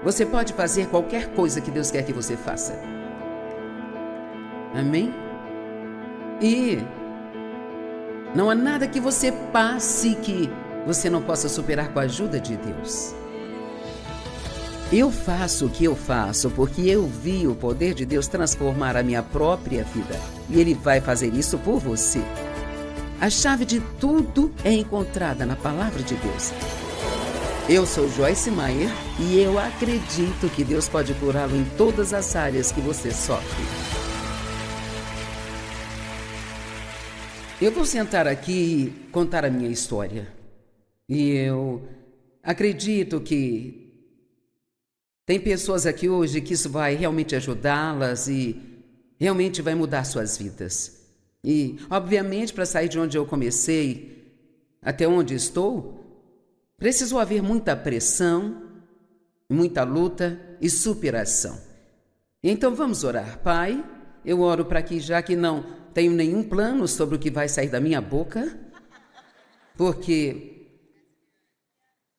Você pode fazer qualquer coisa que Deus quer que você faça. Amém? E não há nada que você passe que você não possa superar com a ajuda de Deus. Eu faço o que eu faço porque eu vi o poder de Deus transformar a minha própria vida. E Ele vai fazer isso por você. A chave de tudo é encontrada na Palavra de Deus. Eu sou Joyce Meyer e eu acredito que Deus pode curá-lo em todas as áreas que você sofre. Eu vou sentar aqui e contar a minha história. E eu acredito que tem pessoas aqui hoje que isso vai realmente ajudá-las e realmente vai mudar suas vidas. E, obviamente, para sair de onde eu comecei até onde estou, precisou haver muita pressão, muita luta e superação. Então vamos orar. Pai, eu oro para que, já que não tenho nenhum plano sobre o que vai sair da minha boca, porque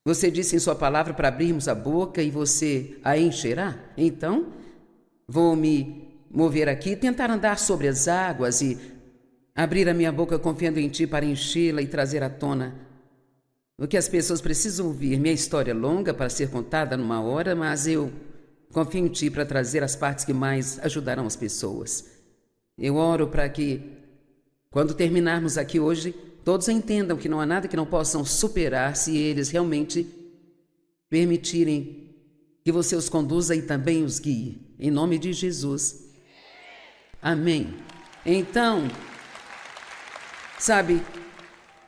você disse em sua palavra para abrirmos a boca e você a encherá. Então, vou me mover aqui, tentar andar sobre as águas e abrir a minha boca confiando em Ti para enchê-la e trazer à tona o que as pessoas precisam ouvir. Minha história é longa para ser contada numa hora, mas eu confio em Ti para trazer as partes que mais ajudarão as pessoas. Eu oro para que, quando terminarmos aqui hoje, todos entendam que não há nada que não possam superar se eles realmente permitirem que você os conduza e também os guie. Em nome de Jesus. Amém. Então, sabe,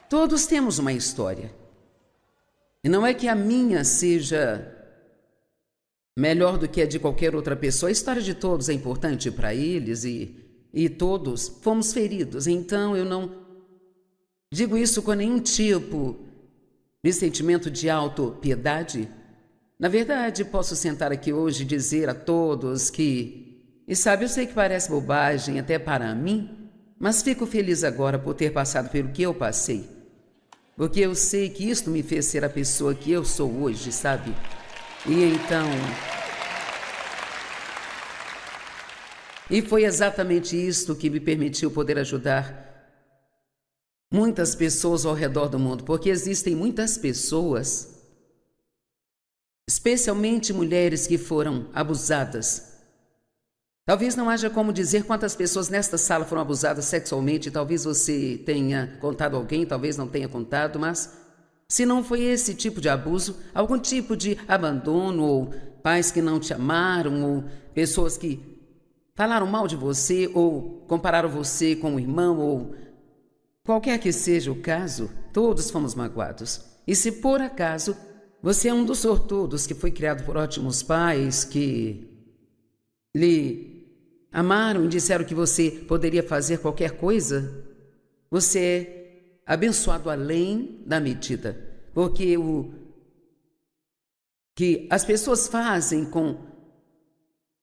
todos temos uma história. E não é que a minha seja melhor do que a de qualquer outra pessoa. A história de todos é importante para eles e todos fomos feridos. Então, eu não digo isso com nenhum tipo de sentimento de autopiedade. Na verdade, posso sentar aqui hoje e dizer a todos que, e sabe, eu sei que parece bobagem até para mim, mas fico feliz agora por ter passado pelo que eu passei. Porque eu sei que isto me fez ser a pessoa que eu sou hoje, sabe? E então... E foi exatamente isto que me permitiu poder ajudar muitas pessoas ao redor do mundo, porque existem muitas pessoas, especialmente mulheres que foram abusadas. Talvez não haja como dizer quantas pessoas nesta sala foram abusadas sexualmente, talvez você tenha contado alguém, talvez não tenha contado, mas se não foi esse tipo de abuso, algum tipo de abandono, ou pais que não te amaram, ou pessoas que falaram mal de você, ou compararam você com um irmão, ou qualquer que seja o caso, todos fomos magoados. E se por acaso você é um dos sortudos que foi criado por ótimos pais que lhe amaram e disseram que você poderia fazer qualquer coisa, você é abençoado além da medida. Porque o que as pessoas fazem com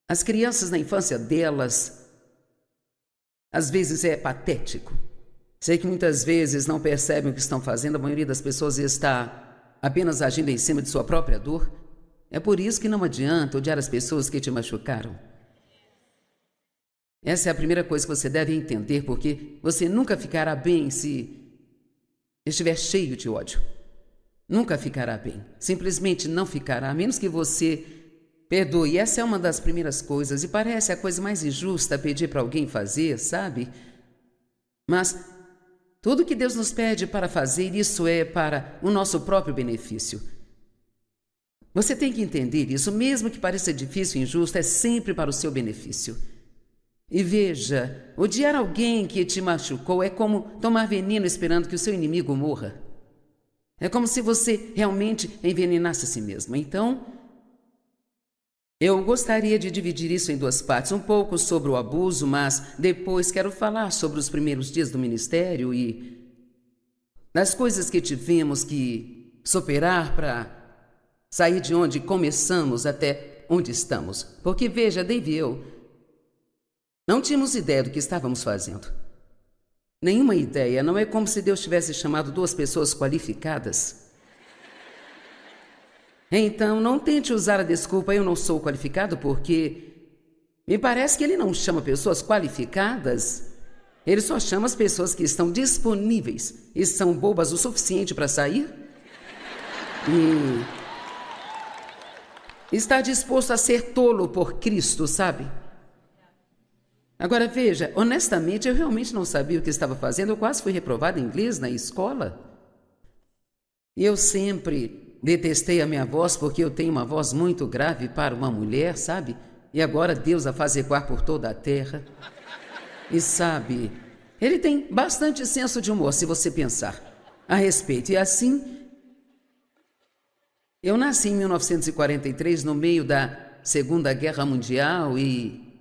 as crianças na infância delas, às vezes é patético. Sei que muitas vezes não percebem o que estão fazendo, a maioria das pessoas está apenas agindo em cima de sua própria dor. É por isso que não adianta odiar as pessoas que te machucaram. Essa é a primeira coisa que você deve entender, porque você nunca ficará bem se estiver cheio de ódio. Nunca ficará bem. Simplesmente não ficará, a menos que você perdoe. Essa é uma das primeiras coisas, e parece a coisa mais injusta pedir para alguém fazer, sabe? Mas tudo que Deus nos pede para fazer, isso é para o nosso próprio benefício. Você tem que entender isso, mesmo que pareça difícil e injusto, é sempre para o seu benefício. E veja, odiar alguém que te machucou é como tomar veneno esperando que o seu inimigo morra. É como se você realmente envenenasse a si mesmo. Então, eu gostaria de dividir isso em duas partes, um pouco sobre o abuso, mas depois quero falar sobre os primeiros dias do ministério e das coisas que tivemos que superar para sair de onde começamos até onde estamos. Porque veja, Dave e eu não tínhamos ideia do que estávamos fazendo. Nenhuma ideia. Não é como se Deus tivesse chamado duas pessoas qualificadas. Então, não tente usar a desculpa eu não sou qualificado, porque me parece que ele não chama pessoas qualificadas. Ele só chama as pessoas que estão disponíveis e são bobas o suficiente para sair e está disposto a ser tolo por Cristo, sabe? Agora veja, honestamente, eu realmente não sabia o que estava fazendo. Eu quase fui reprovada em inglês na escola. E eu sempre detestei a minha voz, porque eu tenho uma voz muito grave para uma mulher, sabe? E agora Deus a faz ecoar por toda a terra. E sabe, ele tem bastante senso de humor, se você pensar a respeito. E assim, eu nasci em 1943, no meio da Segunda Guerra Mundial, e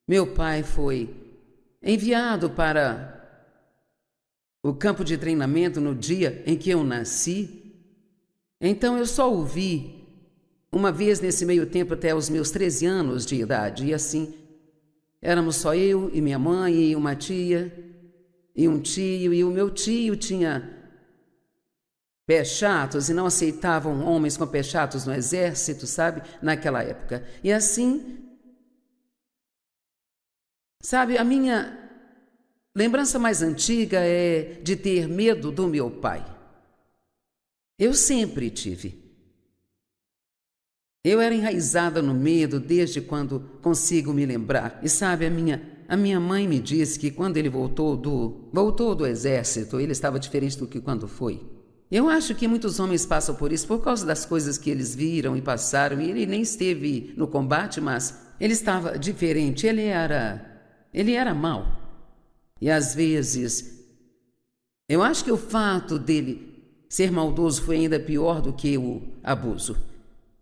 meu pai foi enviado para o campo de treinamento no dia em que eu nasci. Então eu só o vi uma vez nesse meio tempo até os meus 13 anos de idade. E assim, éramos só eu e minha mãe e uma tia e um tio. E o meu tio tinha pés chatos e não aceitavam homens com pés chatos no exército, sabe? Naquela época. E assim, sabe, a minha lembrança mais antiga é de ter medo do meu pai. Eu sempre tive. Eu era enraizada no medo desde quando consigo me lembrar. E sabe, a minha mãe me disse que quando ele voltou do exército, ele estava diferente do que quando foi. Eu acho que muitos homens passam por isso por causa das coisas que eles viram e passaram. E ele nem esteve no combate, mas ele estava diferente. Ele era mau. E às vezes, eu acho que o fato dele ser maldoso foi ainda pior do que o abuso.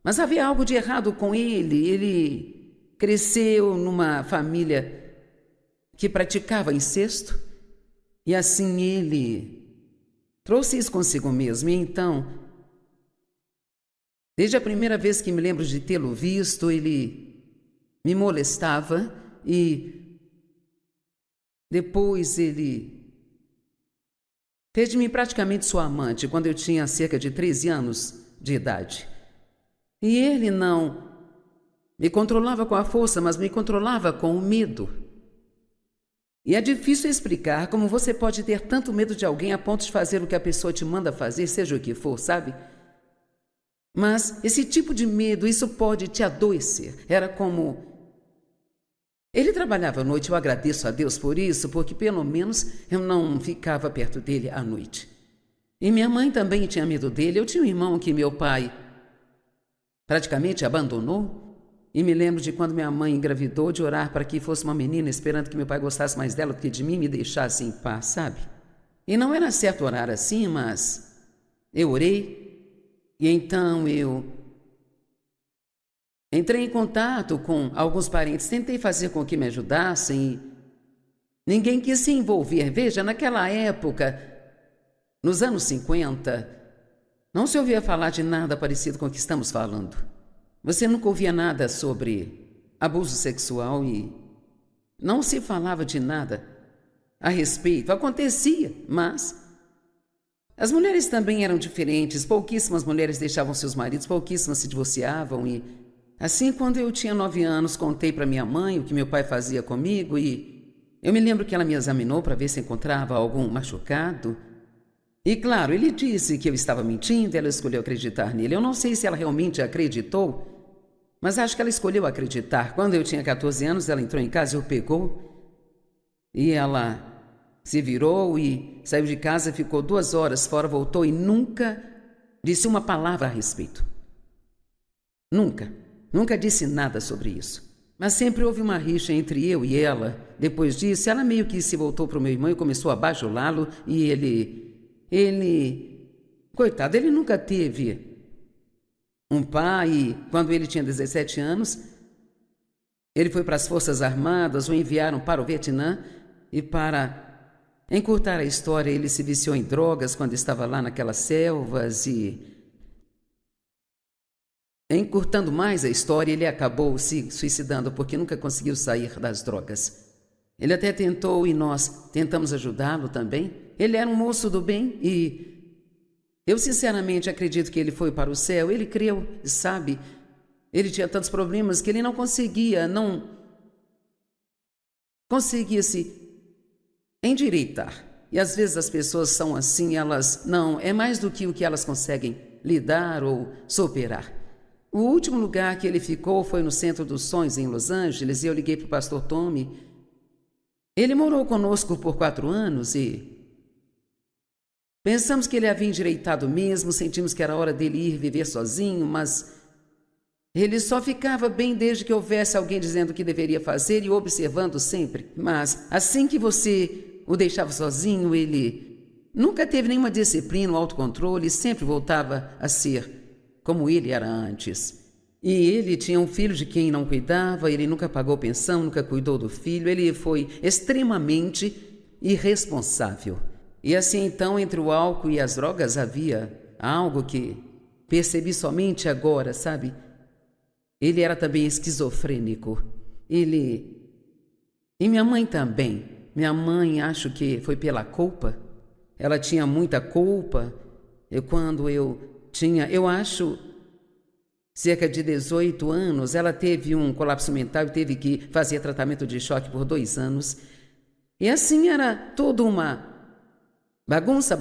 Mas havia algo de errado com ele. Ele cresceu numa família que praticava incesto. E assim ele trouxe isso consigo mesmo. E então, desde a primeira vez que me lembro de tê-lo visto, ele me molestava. E depois ele fez de mim praticamente sua amante quando eu tinha cerca de 13 anos de idade. E ele não me controlava com a força, mas me controlava com o medo. E é difícil explicar como você pode ter tanto medo de alguém a ponto de fazer o que a pessoa te manda fazer, seja o que for, sabe? Mas esse tipo de medo, isso pode te adoecer. Era como... Ele trabalhava à noite, eu agradeço a Deus por isso, porque pelo menos eu não ficava perto dele à noite. E minha mãe também tinha medo dele. Eu tinha um irmão que meu pai praticamente abandonou. E me lembro de quando minha mãe engravidou, de orar para que fosse uma menina, esperando que meu pai gostasse mais dela do que de mim, me deixasse em paz, sabe? E não era certo orar assim, mas eu orei. E então eu entrei em contato com alguns parentes, tentei fazer com que me ajudassem e ninguém quis se envolver. Veja, naquela época, nos anos 50, não se ouvia falar de nada parecido com o que estamos falando. Você nunca ouvia nada sobre abuso sexual e não se falava de nada a respeito. Acontecia, mas as mulheres também eram diferentes. Pouquíssimas mulheres deixavam seus maridos, pouquíssimas se divorciavam e assim, quando eu tinha 9 anos, contei para minha mãe o que meu pai fazia comigo e eu me lembro que ela me examinou para ver se encontrava algum machucado. E claro, ele disse que eu estava mentindo, ela escolheu acreditar nele. Eu não sei se ela realmente acreditou, mas acho que ela escolheu acreditar. Quando eu tinha 14 anos, ela entrou em casa e o pegou e ela se virou e saiu de casa, ficou 2 horas fora, voltou e nunca disse uma palavra a respeito. Nunca disse nada sobre isso. Mas sempre houve uma rixa entre eu e ela. Depois disso, ela meio que se voltou para o meu irmão e começou a bajulá-lo. E coitado, ele nunca teve um pai. E quando ele tinha 17 anos, ele foi para as Forças Armadas, o enviaram para o Vietnã. E para encurtar a história, ele se viciou em drogas quando estava lá naquelas selvas e... Encurtando mais a história, ele acabou se suicidando porque nunca conseguiu sair das drogas. Ele até tentou e nós tentamos ajudá-lo também. Ele era um moço do bem e Eu sinceramente acredito que ele foi para o céu. Ele creu, sabe? Ele tinha tantos problemas que ele não conseguia se endireitar. E às vezes as pessoas são assim, elas não, é mais do que o que elas conseguem lidar ou superar. O último lugar que ele ficou foi no Centro dos Sonhos, em Los Angeles, e eu liguei para o pastor Tommy. Ele morou conosco por 4 anos e pensamos que ele havia endireitado mesmo, sentimos que era hora dele ir viver sozinho, mas ele só ficava bem desde que houvesse alguém dizendo o que deveria fazer e observando sempre. Mas assim que você o deixava sozinho, ele nunca teve nenhuma disciplina ou autocontrole, sempre voltava a ser como ele era antes. E ele tinha um filho de quem não cuidava, ele nunca pagou pensão, nunca cuidou do filho, ele foi extremamente irresponsável. E assim então, entre o álcool e as drogas havia algo que percebi somente agora, sabe? Ele era também esquizofrênico. E minha mãe também. Minha mãe, acho que foi pela culpa. Ela tinha muita culpa. Quando eu tinha, eu acho, cerca de 18 anos, ela teve um colapso mental e teve que fazer tratamento de choque por 2 anos. E assim era toda uma bagunça.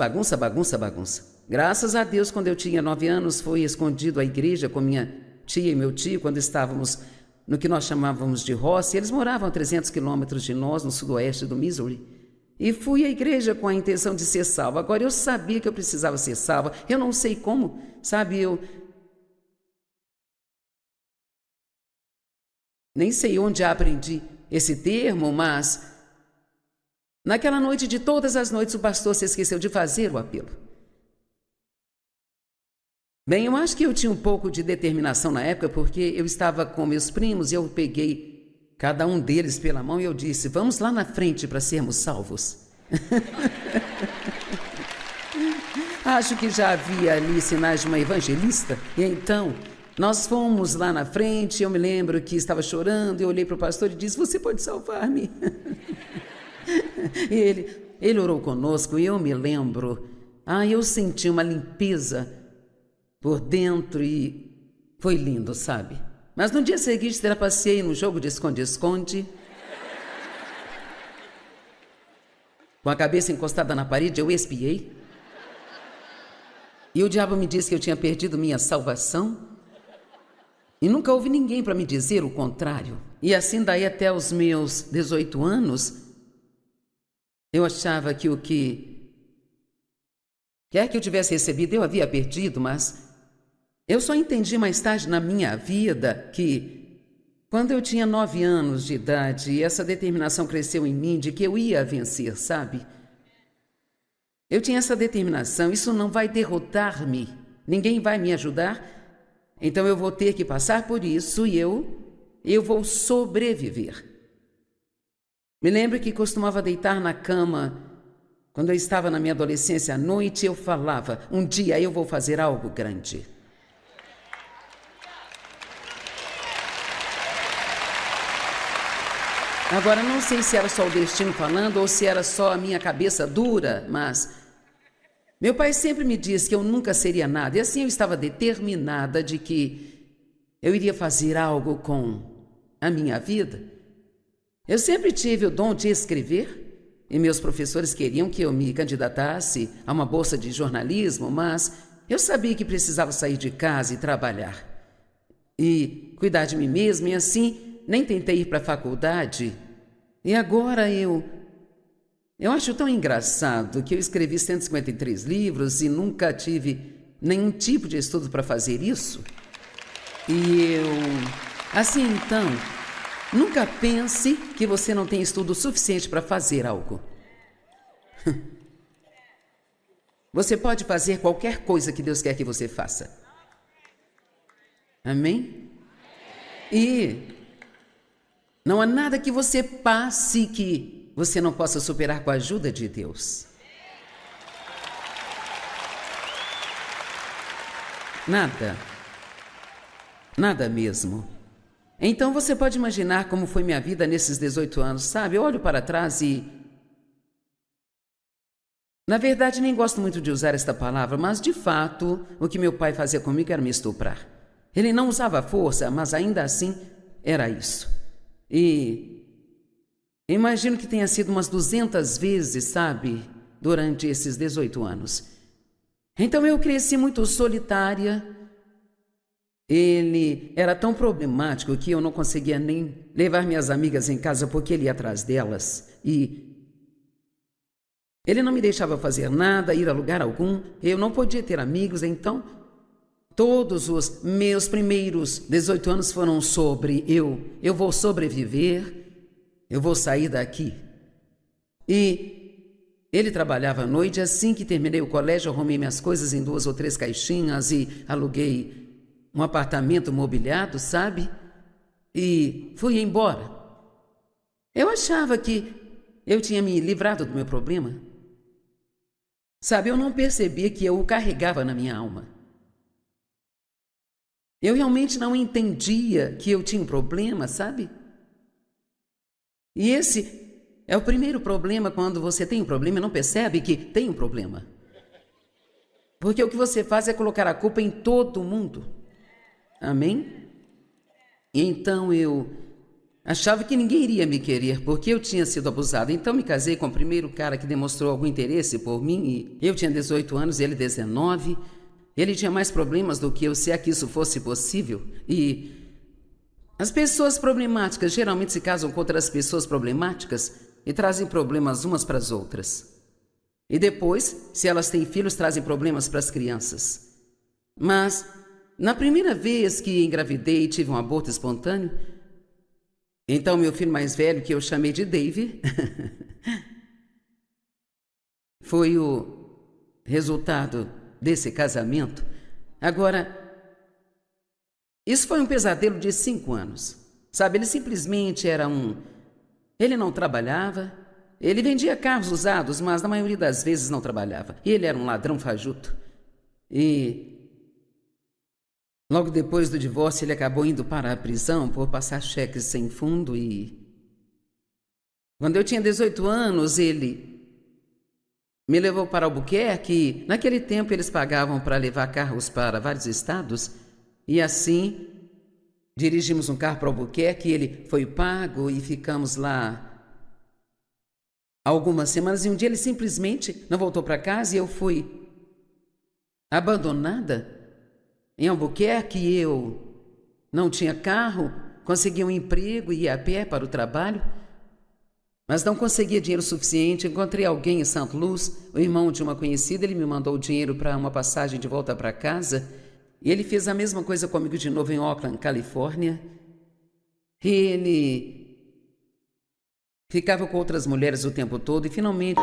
Graças a Deus, quando eu tinha 9 anos, fui escondido à igreja com minha tia e meu tio, quando estávamos no que nós chamávamos de roça. Eles moravam a 300 quilômetros de nós, no sudoeste do Missouri. E fui à igreja com a intenção de ser salva. Agora, eu sabia que eu precisava ser salva. Eu não sei como, sabe, eu nem sei onde aprendi esse termo, mas naquela noite de todas as noites, o pastor se esqueceu de fazer o apelo. Bem, eu acho que eu tinha um pouco de determinação na época, porque eu estava com meus primos e eu peguei cada um deles pela mão e eu disse: vamos lá na frente para sermos salvos. Acho que já havia ali sinais de uma evangelista. E então, nós fomos lá na frente. Eu me lembro que estava chorando. Eu olhei para o pastor e disse: você pode salvar-me? E ele orou conosco e eu me lembro. Eu senti uma limpeza por dentro e foi lindo, sabe? Mas no dia seguinte, trapaceei no jogo de esconde-esconde. Com a cabeça encostada na parede, eu espiei. E o diabo me disse que eu tinha perdido minha salvação. E nunca houve ninguém para me dizer o contrário. E assim, daí até os meus 18 anos, eu achava que o que quer que eu tivesse recebido, eu havia perdido, mas eu só entendi mais tarde na minha vida que, quando eu tinha 9 anos de idade, essa determinação cresceu em mim de que eu ia vencer, sabe? Eu tinha essa determinação, isso não vai derrotar-me, ninguém vai me ajudar, então eu vou ter que passar por isso e eu vou sobreviver. Me lembro que costumava deitar na cama, quando eu estava na minha adolescência à noite, eu falava: um dia eu vou fazer algo grande. Agora, não sei se era só o destino falando ou se era só a minha cabeça dura, mas meu pai sempre me disse que eu nunca seria nada. E assim eu estava determinada de que eu iria fazer algo com a minha vida. Eu sempre tive o dom de escrever e meus professores queriam que eu me candidatasse a uma bolsa de jornalismo, mas eu sabia que precisava sair de casa e trabalhar e cuidar de mim mesma, e assim nem tentei ir para a faculdade. E agora eu acho tão engraçado que eu escrevi 153 livros e nunca tive nenhum tipo de estudo para fazer isso. E assim então, nunca pense que você não tem estudo suficiente para fazer algo. Você pode fazer qualquer coisa que Deus quer que você faça. Amém? E não há nada que você passe que você não possa superar com a ajuda de Deus. Nada. Nada mesmo. Então você pode imaginar como foi minha vida nesses 18 anos, sabe? Eu olho para trás e Na verdade, nem gosto muito de usar esta palavra, mas de fato, o que meu pai fazia comigo era me estuprar. Ele não usava força, mas ainda assim era isso. E imagino que tenha sido umas 200 vezes, sabe, durante esses 18 anos. Então eu cresci muito solitária. Ele era tão problemático que eu não conseguia nem levar minhas amigas em casa porque ele ia atrás delas. E ele não me deixava fazer nada, ir a lugar algum. Eu não podia ter amigos, então todos os meus primeiros 18 anos foram sobre eu vou sobreviver, eu vou sair daqui. E ele trabalhava à noite. Assim que terminei o colégio, arrumei minhas coisas em 2 ou 3 caixinhas e aluguei um apartamento mobiliado, sabe? E fui embora. Eu achava que eu tinha me livrado do meu problema. Sabe, eu não percebia que eu o carregava na minha alma. Eu realmente não entendia que eu tinha um problema, sabe? E esse é o primeiro problema quando você tem um problema e não percebe que tem um problema. Porque o que você faz é colocar a culpa em todo mundo. Amém? E então eu achava que ninguém iria me querer porque eu tinha sido abusada. Então me casei com o primeiro cara que demonstrou algum interesse por mim. E eu tinha 18 anos e ele 19. Ele tinha mais problemas do que eu, se é que isso fosse possível. E as pessoas problemáticas geralmente se casam com outras pessoas problemáticas e trazem problemas umas para as outras. E depois, se elas têm filhos, trazem problemas para as crianças. Mas na primeira vez que engravidei e tive um aborto espontâneo, então meu filho mais velho, que eu chamei de Dave, foi o resultado desse casamento. Agora, isso foi um pesadelo de 5 anos. Sabe, ele simplesmente era Ele não trabalhava, ele vendia carros usados, mas na maioria das vezes não trabalhava. E ele era um ladrão fajuto. E logo depois do divórcio, ele acabou indo para a prisão por passar cheques sem fundo. E quando eu tinha 18 anos, ele me levou para Albuquerque. Naquele tempo, eles pagavam para levar carros para vários estados. E assim, dirigimos um carro para Albuquerque. Ele foi pago e ficamos lá algumas semanas. E um dia ele simplesmente não voltou para casa e eu fui abandonada em Albuquerque. Eu não tinha carro, consegui um emprego e ia a pé para o trabalho, mas não conseguia dinheiro suficiente. Encontrei alguém em St. Louis, o irmão de uma conhecida. Ele me mandou o dinheiro para uma passagem de volta para casa. E ele fez a mesma coisa comigo de novo em Oakland, Califórnia. E ele ficava com outras mulheres o tempo todo e finalmente...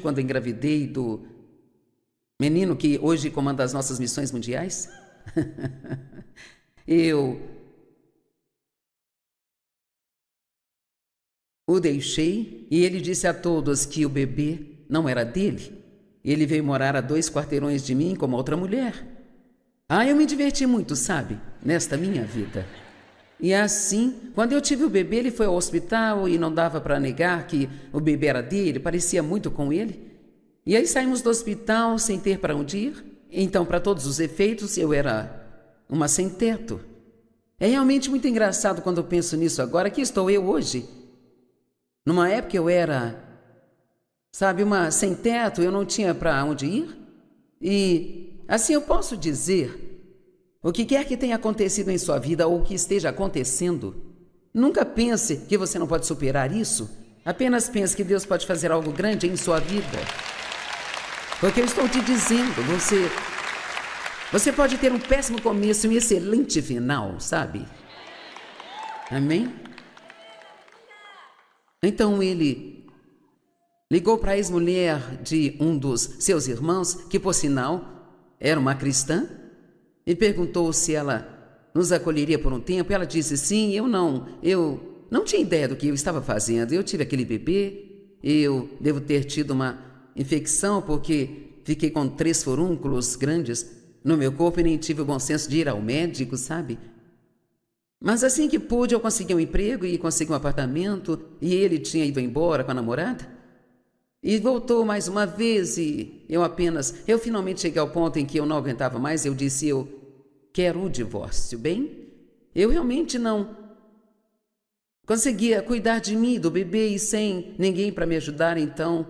Quando engravidei do menino que hoje comanda as nossas missões mundiais, eu o deixei e ele disse a todos que o bebê não era dele. Ele veio morar a 2 quarteirões de mim com uma outra mulher. Eu me diverti muito, sabe, nesta minha vida. E assim, quando eu tive o bebê, ele foi ao hospital e não dava para negar que o bebê era dele, parecia muito com ele. E aí saímos do hospital sem ter para onde ir. Então, para todos os efeitos, eu era uma sem-teto. É realmente muito engraçado quando eu penso nisso agora. Aqui estou eu hoje. Numa época eu era sabe, uma sem teto, eu não tinha para onde ir. E assim eu posso dizer, o que quer que tenha acontecido em sua vida ou que esteja acontecendo, nunca pense que você não pode superar isso. Apenas pense que Deus pode fazer algo grande em sua vida. Porque eu estou te dizendo, você pode ter um péssimo começo e um excelente final, sabe? Amém? Então ele ligou para a ex-mulher de um dos seus irmãos, que por sinal era uma cristã, e perguntou se ela nos acolheria por um tempo. Ela disse sim. Eu não tinha ideia do que eu estava fazendo. Eu tive aquele bebê, eu devo ter tido uma infecção porque fiquei com 3 furúnculos grandes no meu corpo e nem tive o bom senso de ir ao médico, sabe? Mas assim que pude, eu consegui um emprego e consegui um apartamento, e ele tinha ido embora com a namorada. E voltou mais uma vez e eu finalmente cheguei ao ponto em que eu não aguentava mais. Eu disse, eu quero o divórcio, bem? Eu realmente não conseguia cuidar de mim, do bebê, e sem ninguém para me ajudar, então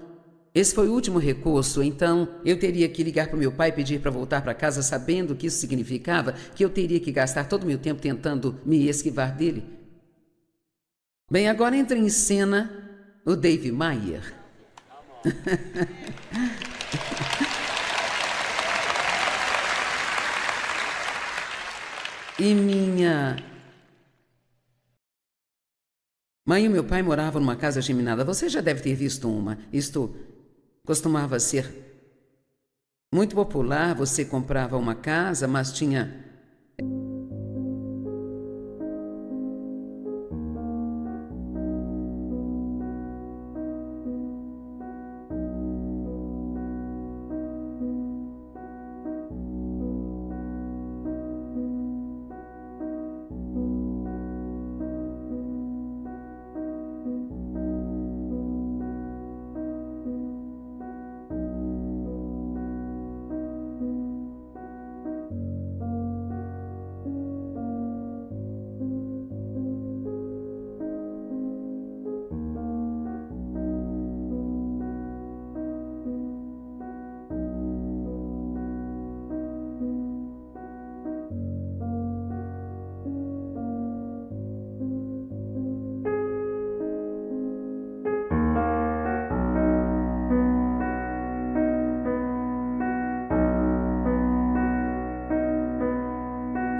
esse foi o último recurso. Então eu teria que ligar para o meu pai e pedir para voltar para casa, sabendo que isso significava que eu teria que gastar todo o meu tempo tentando me esquivar dele. Bem, agora entra em cena o Dave Meyer. E minha mãe e meu pai moravam numa casa geminada. Você já deve ter visto uma. Isto costumava ser muito popular. Você comprava uma casa, mas tinha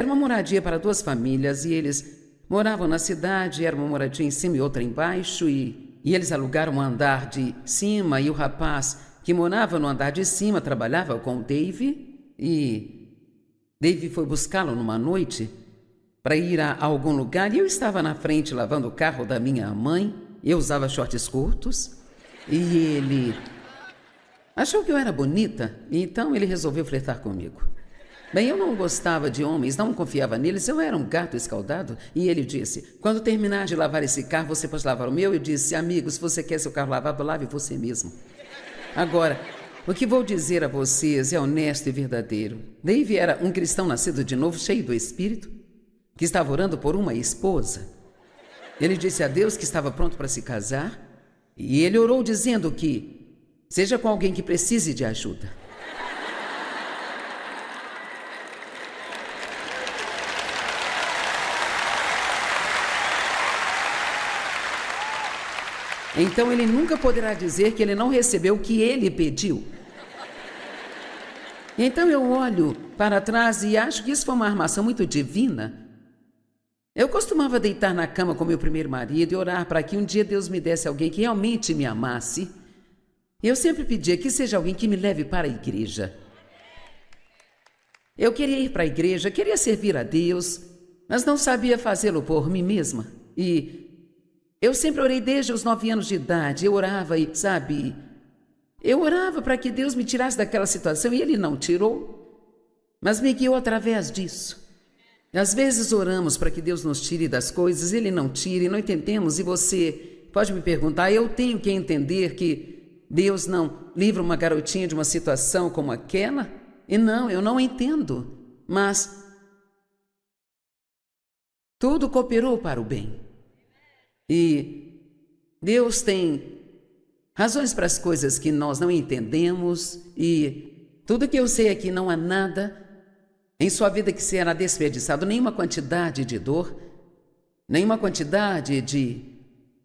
uma moradia para 2 famílias e eles moravam na cidade. Era uma moradia em cima e outra embaixo, e eles alugaram um andar de cima, e o rapaz que morava no andar de cima trabalhava com o Dave, e Dave foi buscá-lo numa noite para ir a algum lugar, e eu estava na frente lavando o carro da minha mãe. Eu usava shorts curtos e ele achou que eu era bonita, e então ele resolveu flertar comigo. Bem, eu não gostava de homens, não confiava neles, eu era um gato escaldado. E ele disse, quando terminar de lavar esse carro, você pode lavar o meu? Eu disse, amigo, se você quer seu carro lavado, lave você mesmo. Agora, o que vou dizer a vocês é honesto e verdadeiro. Dave era um cristão nascido de novo, cheio do Espírito, que estava orando por uma esposa. Ele disse a Deus que estava pronto para se casar, e ele orou dizendo que seja com alguém que precise de ajuda. Então ele nunca poderá dizer que ele não recebeu o que ele pediu. Então eu olho para trás e acho que isso foi uma armação muito divina. Eu costumava deitar na cama com meu primeiro marido e orar para que um dia Deus me desse alguém que realmente me amasse. Eu sempre pedia que seja alguém que me leve para a igreja. Eu queria ir para a igreja, queria servir a Deus, mas não sabia fazê-lo por mim mesma. E eu sempre orei desde os 9 anos de idade. Eu orava e, sabe, eu orava para que Deus me tirasse daquela situação, e Ele não tirou, mas me guiou através disso. Às vezes oramos para que Deus nos tire das coisas, Ele não tira e não entendemos. E você pode me perguntar, eu tenho que entender que Deus não livra uma garotinha de uma situação como aquela? E não, eu não entendo, mas tudo cooperou para o bem. E Deus tem razões para as coisas que nós não entendemos, e tudo que eu sei é que não há nada em sua vida que será desperdiçado, nenhuma quantidade de dor, nenhuma quantidade de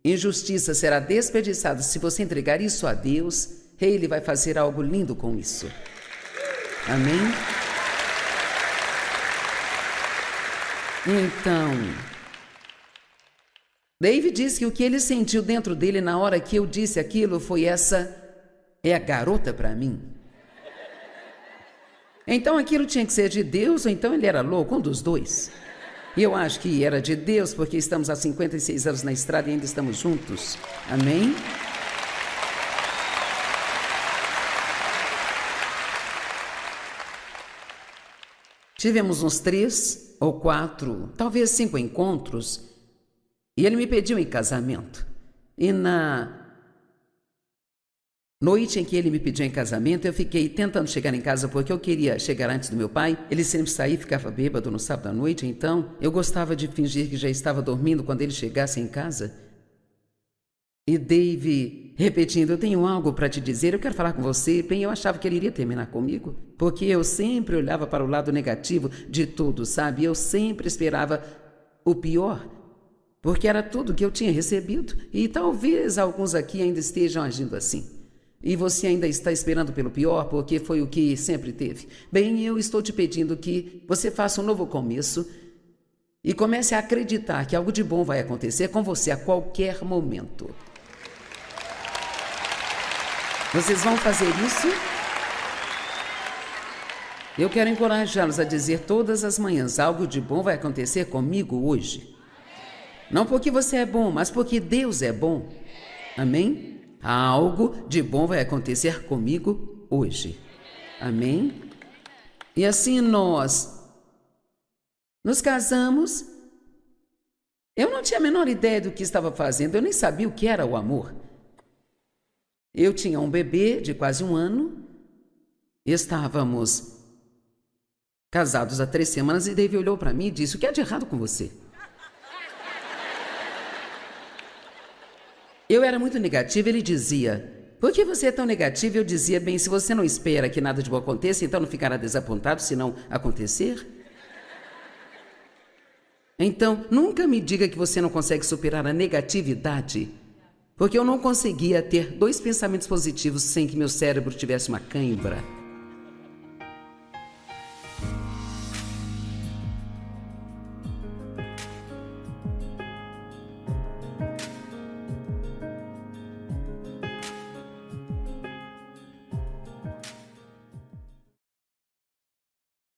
injustiça será desperdiçada. Se você entregar isso a Deus, Ele vai fazer algo lindo com isso. Amém? Então, David diz que o que ele sentiu dentro dele na hora que eu disse aquilo foi: essa é a garota para mim. Então aquilo tinha que ser de Deus, ou então ele era louco, um dos dois. E eu acho que era de Deus, porque estamos há 56 anos na estrada e ainda estamos juntos. Amém? Tivemos uns 3 ou 4, talvez 5 encontros, e ele me pediu em casamento. E na noite em que ele me pediu em casamento, eu fiquei tentando chegar em casa porque eu queria chegar antes do meu pai. Ele sempre saía e ficava bêbado no sábado à noite, então eu gostava de fingir que já estava dormindo quando ele chegasse em casa. E Dave repetindo: eu tenho algo para te dizer, eu quero falar com você. Bem, eu achava que ele iria terminar comigo, porque eu sempre olhava para o lado negativo de tudo, sabe? Eu sempre esperava o pior, porque era tudo que eu tinha recebido. E talvez alguns aqui ainda estejam agindo assim. E você ainda está esperando pelo pior, porque foi o que sempre teve. Bem, eu estou te pedindo que você faça um novo começo e comece a acreditar que algo de bom vai acontecer com você a qualquer momento. Vocês vão fazer isso? Eu quero encorajá-los a dizer todas as manhãs: algo de bom vai acontecer comigo hoje. Não porque você é bom, mas porque Deus é bom. Amém? Algo de bom vai acontecer comigo hoje. Amém? E assim nós nos casamos. Eu não tinha a menor ideia do que estava fazendo, eu nem sabia o que era o amor. Eu tinha um bebê de quase 1 ano, estávamos casados há 3 semanas e Dave olhou para mim e disse: o que há de errado com você? Eu era muito negativa, ele dizia: por que você é tão negativa? Eu dizia: bem, se você não espera que nada de bom aconteça, então não ficará desapontado se não acontecer. Então, nunca me diga que você não consegue superar a negatividade, porque eu não conseguia ter 2 pensamentos positivos sem que meu cérebro tivesse uma cãibra.